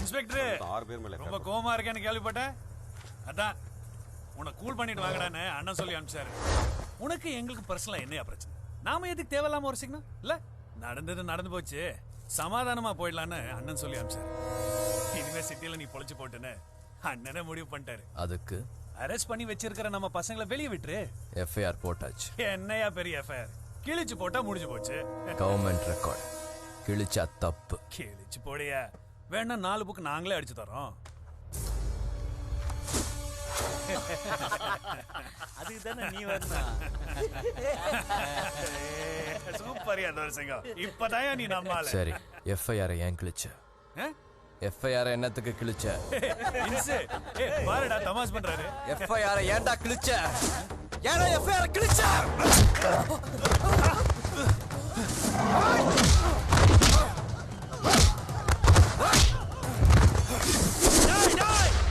Inspector 6 பேர் மேல ரொம்ப கோவமா இருக்கேன்னு கேள்விப்பட்டேன். அதான் உன்னை கூல் பண்ணிட்டு வாங்கடான்னு அண்ணன் சொல்லி அனுப்பிச்சாரு. உனக்கு எங்களுக்கு பர்சனலா என்னையா பிரச்சனை? நாம எதுக்கு தேவையில்லாம ஒரு சிக்னம் இல்ல? நடந்தது நடந்து போச்சு, சமாதானமா போயிடலான்னு அண்ணன் சொல்லி அனுப்பிச்சாரு. இனிமே சிட்டில நீ பொழைச்சு போட்டுன்னு அண்ணனே முடிவு பண்ணிட்டாரு. அதுக்கு அரெஸ்ட் பண்ணி வச்சிருக்கிற நம்ம பசங்களை வெளியே விட்டுரு. எஃப்ஐஆர் போட்டாச்சு. என்னையா பெரிய எஃப்ஐஆர்? கிழிச்சு போட்டா முடிஞ்சு போச்சு. கவர்மெண்ட் ரெக்கார்ட் கிழிச்சா தப்பு. கிழிச்சு போடியா, வேணா 4 புக் நாங்களே அடிச்சு தரோம். அதுதானே நீ வரணும். சூப்பரியா தோரசிங்கம், இப்பதான் நீ நம்மால. சரி, எஃப்ஐஆர் ஏன் கிழிச்ச? எஃப்ஐஆர் என்னத்துக்கு கிழிச்ச? பாருடா தமாஷ் பண்றாரு. எஃப்ஐஆர் ஏன்டா கிழிச்ச? ஏன்டா எஃப்ஐஆர் கிழிச்ச?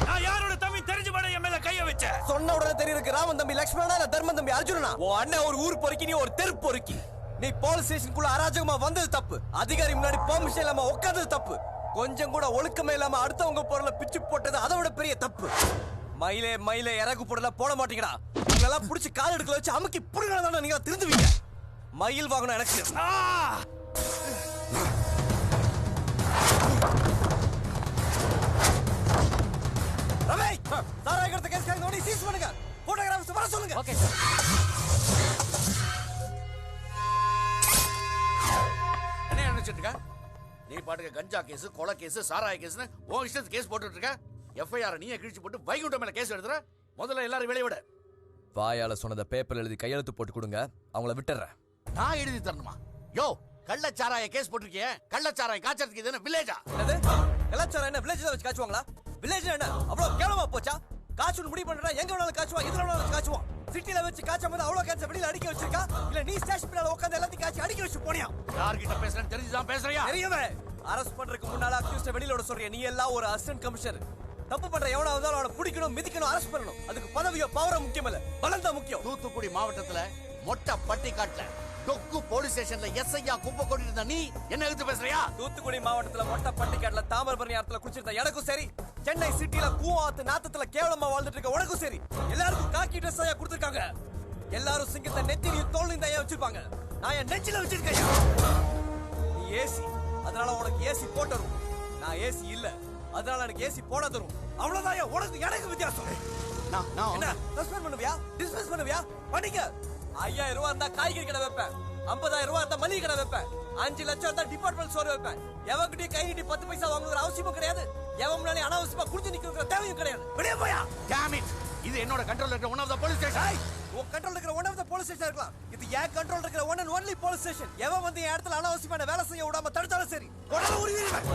நான் யாரோட தம்பி தெரிஞ்சு பட என் மேல கைய வச்ச? சொன்ன உடனே தெரியுது ராமன் தம்பி லட்சுமணனா இல்ல தர்மன் தம்பி அர்ஜுனனா? உன் அண்ணன் ஒரு ஊர் பொறுக்கி, நீ ஒரு தெரு பொறுக்கி. நீ போலீஸ் ஸ்டேஷனுக்குள்ள அராஜகமா வந்தது தப்பு. அதிகாரி முன்னாடி பெர்மிஷன் இல்லாம உட்கார்ந்தது தப்பு. கொஞ்சம் கூட ஒழுக்கமே இல்லாம அடுத்தவங்க பொருளை பிச்சு போட்டது அதை விட பெரிய தப்பு. மயிலே மயிலே இறகு போடல போட மாட்டீங்கடா. உங்களெல்லாம் புடிச்சு கால் எடுக்கல வச்சு அமுக்கி புடுங்கறதானே நீங்க திருந்துவீங்க. மயில் வாங்கணும் எனக்கு. ரவி, சாராயகரத்தை கேஸ் நோடி சீஸ் பண்ணுங்க. போட்டோகிராஃபர்ஸ் வர சொல்லுங்க. Okay sir. என்ன நினைச்சிட்டு இருக்க? நீ பாட்டுக்கு கஞ்சா கேஸ், கொலை கேஸ், சாராய கேஸ்னு உன் இஷ்டத்துக்கு கேஸ் போட்டுட்டு இருக்க. எஃப்ஐஆர் நீயே கிழிச்சு போட்டு வைகுண்டம் மேல கேஸ் எடுத்துற. முதல்ல எல்லாரும் வெளிய விட. வாயால சொன்னதை பேப்பர்ல எழுதி கையெழுத்து போட்டு கொடுங்க, அவங்கள விட்டுறேன். நான் எழுதி தரணுமா? யோ, கள்ளச்சாராய கேஸ் போட்டிருக்கியே, கள்ளச்சாராய காய்ச்சறதுக்கு இது என்ன வில்லேஜா? என்னது? கள்ளச்சாராய என்ன வில்லேஜ் தான் வச்சு காய்ச்சுவாங்களா? வில்லேஜ் என்ன அவ்வளவு கேவலமா போச்சா? காய்ச்சல் முடிவு பண்றா, எங்க வேணாலும் காய்ச்சுவா, எதுல வேணாலும் காய்ச்சுவோம். சிட்டில வச்சு காய்ச்சாம அவ்வளவு கேன்சர் வெளியில அடிக்க வச்சிருக்கா? இல்ல நீ ஸ்டேஷன் பின்னால உட்கார்ந்து எல்லாத்தையும் காய்ச்சி அடிக்க வச்சு போனியா? யார்கிட்ட பேசுறேன்னு தெரிஞ்சுதான் பேசுறியா? தெரியவே. அரெஸ்ட் பண்றதுக்கு முன்னால அக்யூஸ்ட வெளியில விட சொல்றியா? நீ எல்லாம் ஒரு அசிஸ்டன்ட் கமிஷனர். தப்பு பண்ற எவனா வந்தாலும் அவனை பிடிக்கணும், மிதிக்கணும், அரெஸ்ட் பண்ணணும். அதுக்கு பதவியோ பவரோ முக்கியம் இல்ல, பலம் தான் முக்கியம். தூத்துக்குடி மாவட்டத்துல மொட்டை பட்டிக்காட்டுல டொக்கு போலீஸ் ஸ்டேஷன்ல எஸ்ஐயா குப்பை கொட்டிட்டு இருந்த நீ என்ன எதிர்த்து பேசுறியா? தூத்துக்குடி மாவட்டத்துல மொட்டை பட்டிக்காட்டுல தாமிரபரணி ஆத்துல குடிச்சிருந்த எனக்கும் சரி, சென்னை சிட்டில கூவாத்து நாத்தத்துல கேவலமா வாழ்ந்துட்டு இருக்க உனக்கும் சரி, எல்லாருக்கும் காக்கி ட்ரெஸ் ஐயா கொடுத்திருக்காங்க. எல்லாரும் சிங்கத்தை நெத்திரியும் தோல்லையும் தான் வச்சிருப்பாங்க. நான் என் நெஞ்சில வச்சிருக்கேன். நீ ஏசி, அதனால உனக்கு ஏசி போட்டுரும். நான் ஏசி இல்ல, அதனால எனக்கு ஏசி போட தரும். அவ்வளவுதான் உனக்கு எனக்கு வித்தியாசம். என்ன சஸ்பெண்ட் பண்ணுவியா? டிஸ்மிஸ் பண்ணுவியா? பண்ணிக்க. 5000 ரூபாய் இருந்தா காய்கறி கடை வைப்பேன், 50000 ரூபாய் இருந்தா மளிகை கடை வைப்பேன், 5 லட்சம் இருந்தா டிபார்ட்மெண்ட் ஸ்டோர் வைப்பேன். எவங்கிட்டயும் கை நீட்டி 10 பைசா வாங்குற அவசியமும் கிடையாது. எவன் முன்னாடி அனாவசியமா குடிச்சு நிக்கிற தேவையும் கிடையாது. வெளியே போயா. Damn it! இது என்னோட கண்ட்ரோல்ல இருக்கிற one of the police station. உன் கண்ட்ரோல்ல இருக்கிற one of the police station இருக்கலாம். இது ஏன் கண்ட்ரோல்ல இருக்கிற one and only police station. எவன் வந்து என் இடத்துல அனாவசியமான வேலை செய்ய விடாம தடுத்தாலும் சரி, உடனே உரிமையிடுவேன்.